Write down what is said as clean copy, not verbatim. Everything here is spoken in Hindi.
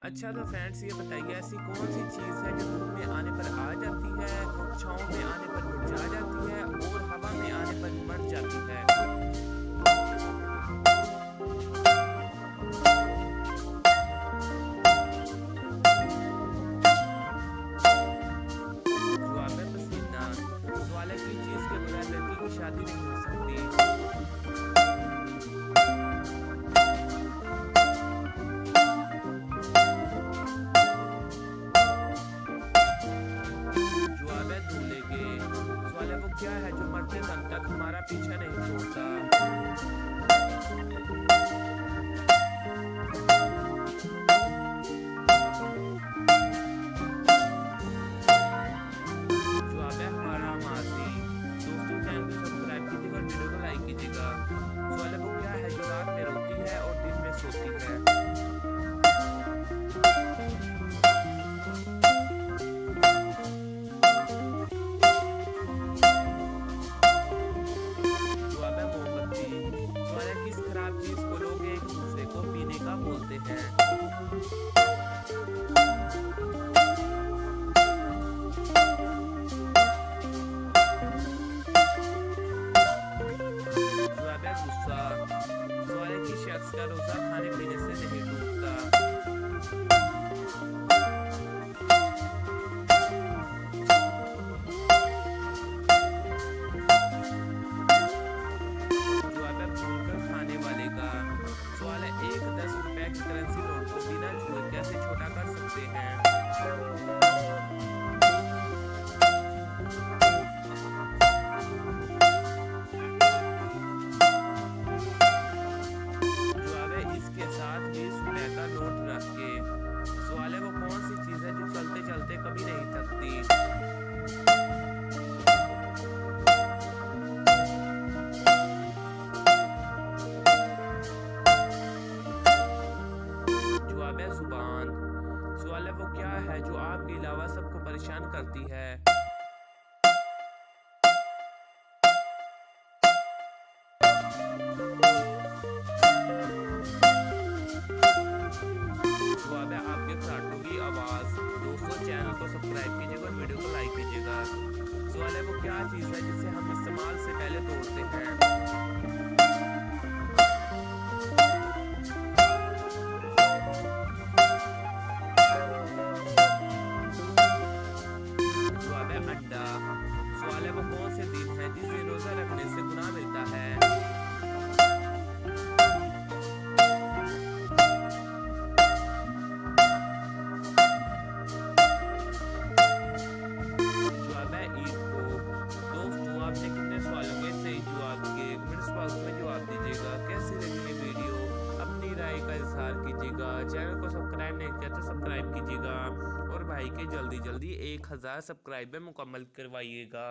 अच्छा तो फ्रेंड्स ये बताइए ऐसी कौन सी चीज़ है जो धूप में आने पर आ जाती है, छाँव में आने पर मुरझा जाती है और हवा में आने पर मर जाती है? जवाब है पसीना। सवाल है किस चीज़ के बगैर लड़की की शादी नहीं हो सकती? जवाब है दूल्हे के। सवाल है वो क्या है जो मरते दम तक हमारा पीछा नहीं छोड़ता? जवाब है हमारा मासी। दोस्तों चैनल को सब्सक्राइब कीजिएगा और वीडियो को लाइक कीजिएगा। सवाल है वो क्या है जो रात में रोती है और दिन में सोती है? जवाब है मोमबत्ती। सवाल है किस खराब चीज को लोग एक दूसरे को पीने का बोलते हैं? जवाब है गुस्सा। सवाल है किस शख्स का रोजा खाने पीने से नहीं टूटता? जवाब है भूलकर खाने वाले का। सवाल है एक 10 रुपए की करेंसी नोट को बिना छुए कैसे छोटा कर सकते हैं? जवाब है इसके साथ 20 रुपए का नोट रख के। सवाल है वो कौन सी चीज है जो चलते चलते कभी नहीं थकती? जवाब है जुबान। सवाल है वो क्या है जो आपके अलावा सबको परेशान करती है? जवाब है आपके फ्राटों की आवाज। दोस्तों चैनल को सब्सक्राइब कीजिएगा और वीडियो को लाइक कीजिएगा। सवाल है वो क्या चीज़ है जिसे हम इस्तेमाल से पहले तोड़ते हैं? जवाब है अंडा। सवाल है वो कौन से दिन है जिस दिन रोजा रखने से गुनाह मिलता है? जवाब है ईद को। दोस्तों आपने कितने सवालों के सही जवाब दिए कमेंट्स बॉक्स में जवाब दीजिएगा। कैसी लगी ये वीडियो अपनी राय का इजहार कीजिएगा। चैनल को सब्सक्राइब नहीं किया तो सब्सक्राइब कीजिएगा और भाई के जल्दी जल्दी 1000 सब्सक्राइबर मुकम्मल करवाइएगा।